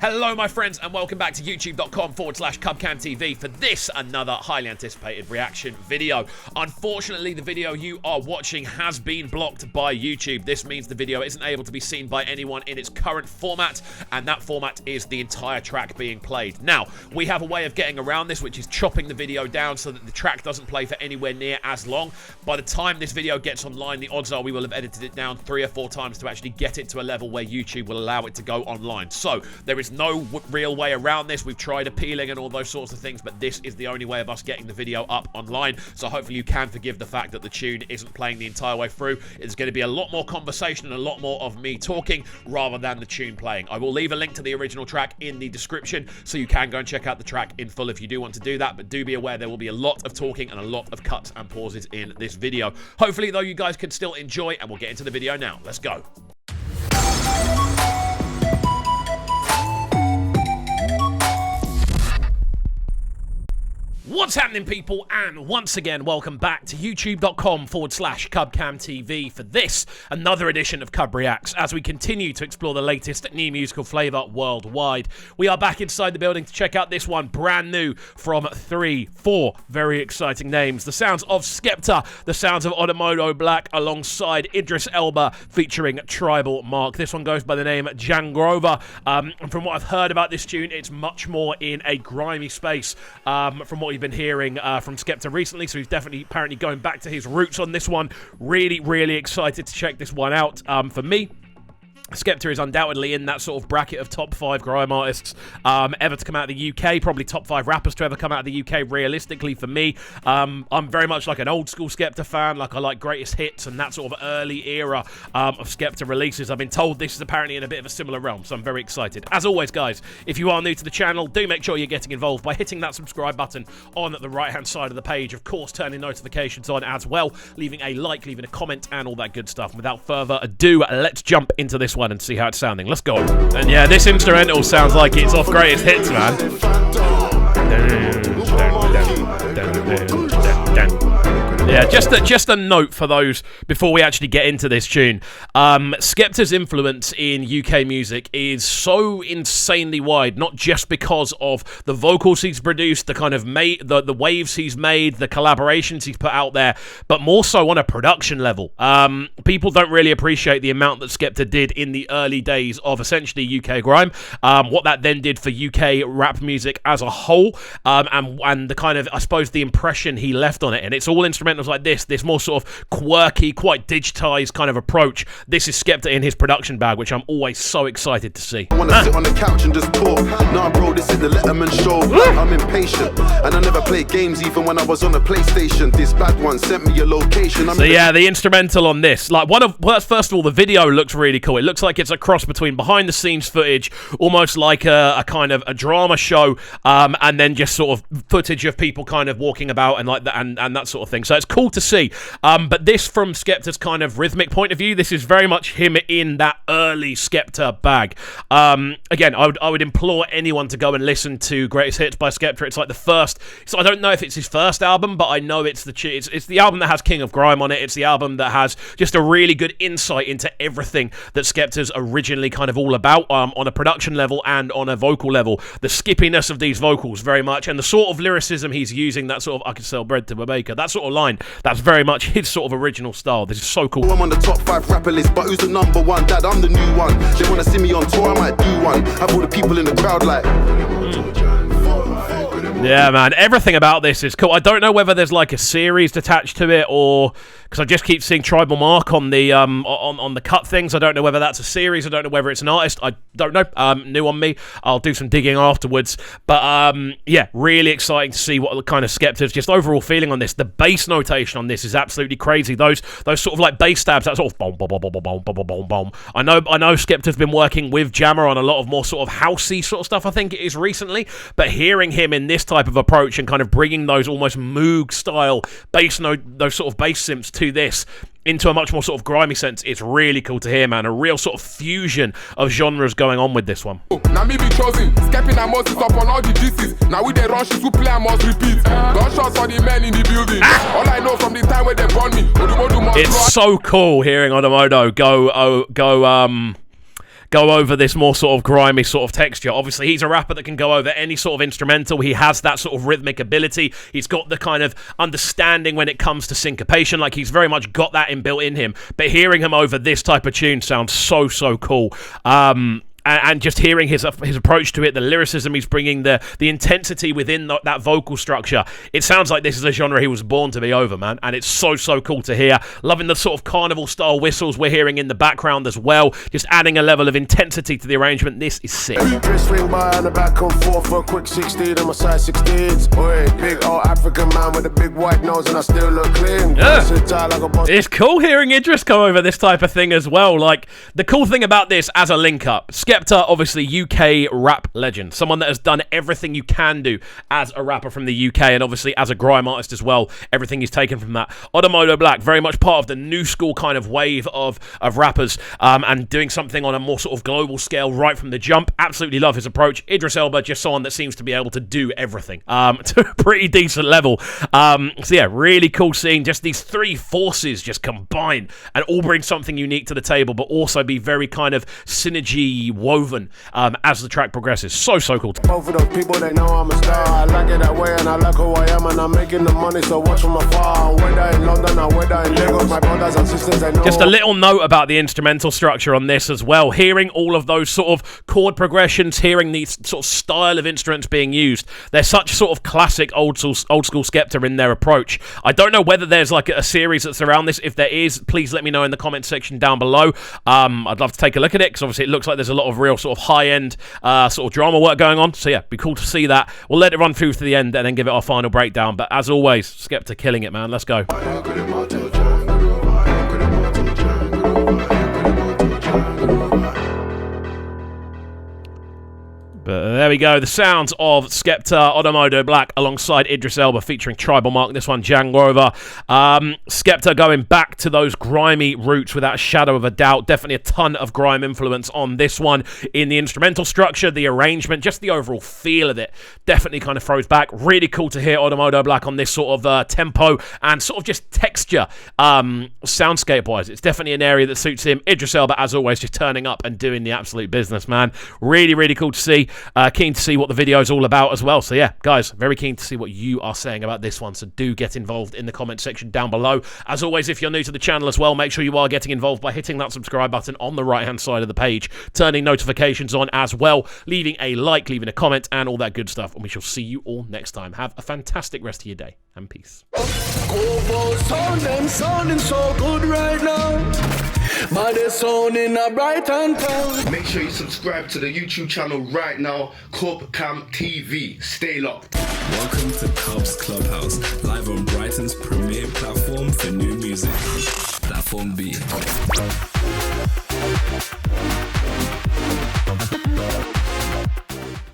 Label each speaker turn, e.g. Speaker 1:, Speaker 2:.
Speaker 1: Hello my friends and welcome back to youtube.com/CubCamTV for this another highly anticipated reaction video. Unfortunately, the video you are watching has been blocked by YouTube. This means the video isn't able to be seen by anyone in its current format, and that format is the entire track being played. Now, we have a way of getting around this, which is chopping the video down so that the track doesn't play for anywhere near as long. By the time this video gets online, the odds are we will have edited it down 3 or 4 times to actually get it to a level where YouTube will allow it to go online. So, there is no real way around this. We've tried appealing and all those sorts of things, but this is the only way of us getting the video up online. So hopefully you can forgive the fact that the tune isn't playing the entire way through. It's going to be a lot more conversation and a lot more of me talking rather than the tune playing. I will leave a link to the original track in the description so you can go and check out the track in full if you do want to do that, but do be aware there will be a lot of talking and a lot of cuts and pauses in this video. Hopefully though you guys can still enjoy, and we'll get into the video now. Let's go. What's happening, people? And once again, welcome back to youtube.com/CubCamTV for this, another edition of CUBREACTS, as we continue to explore the latest new musical flavour worldwide. We are back inside the building to check out this one, brand new from 4 very exciting names. The sounds of Skepta, the sounds of ODUMODUBLVCK alongside Idris Elba featuring Tribal Mark. This one goes by the name Jangrova. And from what I've heard about this tune, it's much more in a grimy space from what we've been hearing from Skepta recently, so he's definitely apparently going back to his roots on this one. Really excited to check this one out. For me, Skepta is undoubtedly in that sort of bracket of top 5 grime artists ever to come out of the UK, probably top 5 rappers to ever come out of the UK realistically for me. I'm very much like an old school Skepta fan, like I like greatest hits and that sort of early era of Skepta releases. I've been told this is apparently in a bit of a similar realm, so I'm very excited. As always guys, if you are new to the channel, do make sure you're getting involved by hitting that subscribe button on the right hand side of the page. Of course, turning notifications on as well, leaving a like, leaving a comment and all that good stuff. And without further ado, let's jump into this one and see how it's sounding. Let's go. And yeah, this instrumental sounds like it's off greatest hits, man. Yeah, just a note for those before we actually get into this tune. Skepta's influence in UK music is so insanely wide, not just because of the vocals he's produced, the kind of the waves he's made, the collaborations he's put out there, but more so on a production level. People don't really appreciate the amount that Skepta did in the early days of essentially UK grime, what that then did for UK rap music as a whole, and the kind of, I suppose, the impression he left on it. And it's all instrumentals like this more sort of quirky, quite digitized kind of approach. This is Skepta in his production bag, which I'm always so excited to see.
Speaker 2: I wanna sit on the couch and just talk. Nah, bro, this is the Letterman show. I'm impatient, and I never played games even when I was on the PlayStation. This bad one sent me your location. So yeah,
Speaker 1: the instrumental on this, like first of all, the video looks really cool. It looks like it's a cross between behind the scenes footage, almost like a kind of a drama show, and then just sort of footage of people kind of walking about and like that and that sort of thing. So it's cool to see. But this, from Skepta's kind of rhythmic point of view, this is very much him in that early Skepta bag. Again, I would implore anyone to go and listen to Greatest Hits by Skepta. It's like the first. So I don't know if it's his first album, but I know it's the album that has King of Grime on it. It's the album that has just a really good insight into everything that Skepta's originally kind of all about, on a production level and on a vocal level. The skippiness of these vocals very much, and the sort of lyricism he's using, that sort of "I can sell bread to a baker," that sort of line, that's very much his sort of original style. This is so cool.
Speaker 2: I'm on the top 5 rapper list, but who's the #1? Dad, I'm the new one. They wanna see me on tour, I might do one. Have all the people in the crowd like...
Speaker 1: Yeah, man, everything about this is cool. I don't know whether there's like a series attached to it, or because I just keep seeing Tribal Mark on the on the cut things. I don't know whether that's a series. I don't know whether it's an artist. I don't know. New on me. I'll do some digging afterwards. But yeah, really exciting to see what the kind of Skepta's just overall feeling on this. The bass notation on this is absolutely crazy. Those sort of like bass stabs, that sort of boom, boom, boom, boom, boom, boom, boom, boom. I know Skepta's been working with Jammer on a lot of more sort of housey sort of stuff, I think it is recently, but hearing him in this type of approach and kind of bringing those almost Moog style bass note, those sort of bass synths to this into a much more sort of grimy sense, it's really cool to hear, man. A real sort of fusion of genres going on with this one.
Speaker 3: Now me be chosen, Skepping and Moses up on all the GCs. Now we the rushes who play, I must repeat. Gunshots for the men in the building. All I know from the time when they born me.
Speaker 1: It's so cool hearing Odomodo go over this more sort of grimy sort of texture. Obviously, he's a rapper that can go over any sort of instrumental. He has that sort of rhythmic ability. He's got the kind of understanding when it comes to syncopation. Like, he's very much got that inbuilt in him. But hearing him over this type of tune sounds so cool. And just hearing his approach to it, the lyricism he's bringing, the intensity within that vocal structure, it sounds like this is a genre he was born to be over, man. And it's so cool to hear. Loving the sort of carnival-style whistles we're hearing in the background as well. Just adding a level of intensity to the arrangement. This is sick.
Speaker 4: Swing by on the back and forth for a quick 16 on my side 16s. Oi, big old African man with a big white nose and I still look clean.
Speaker 1: It's cool hearing Idris go over this type of thing as well. Like, the cool thing about this as a link-up, Skepta, obviously UK rap legend, someone that has done everything you can do as a rapper from the UK, and obviously as a grime artist as well, everything he's taken from that. ODUMODUBLVCK, very much part of the new school kind of wave of rappers, and doing something on a more sort of global scale right from the jump. Absolutely love his approach. Idris Elba, just someone that seems to be able to do everything to a pretty decent level. So yeah, really cool seeing just these three forces just combine and all bring something unique to the table, but also be very kind of synergy woven as the track progresses. So cool.
Speaker 4: Both of those people, they know I'm a star. I like it that way and I like who I am and I'm making the money, so watch from afar. Whether in London or whether in Lagos, my brothers and sisters, they know.
Speaker 1: Just a little note about the instrumental structure on this as well. Hearing all of those sort of chord progressions, hearing the sort of style of instruments being used, they're such sort of classic old school Skepta in their approach. I don't know whether there's like a series that's around this. If there is, please let me know in the comment section down below. I'd love to take a look at it, because obviously it looks like there's a lot of real sort of high-end sort of drama work going on. So yeah, be cool to see that. We'll let it run through to the end and then give it our final breakdown. But as always, Skepta killing it, man. Let's go. But there we go, the sounds of Skepta, ODUMODUBLVCK alongside Idris Elba featuring Tribal Mark, this one Jangrova. Skepta going back to those grimy roots without a shadow of a doubt. Definitely a ton of grime influence on this one in the instrumental structure, the arrangement, just the overall feel of it. Definitely kind of throws back. Really cool to hear ODUMODUBLVCK on this sort of tempo and sort of just texture soundscape-wise. It's definitely an area that suits him. Idris Elba, as always, just turning up and doing the absolute business, man. Really cool to see. Keen to see what the video is all about as well. So yeah, guys, very keen to see what you are saying about this one. So do get involved in the comment section down below. As always, if you're new to the channel as well, make sure you are getting involved by hitting that subscribe button on the right-hand side of the page, turning notifications on as well, leaving a like, leaving a comment, and all that good stuff. And we shall see you all next time. Have a fantastic rest of your day, and peace.
Speaker 5: Sounding so good right now. But they're sounding a Brighton town.
Speaker 6: Make sure you subscribe to the YouTube channel right now, Cam TV. Stay locked.
Speaker 7: Welcome to Cubs Clubhouse, live on Brighton's premier platform for new music. Platform B.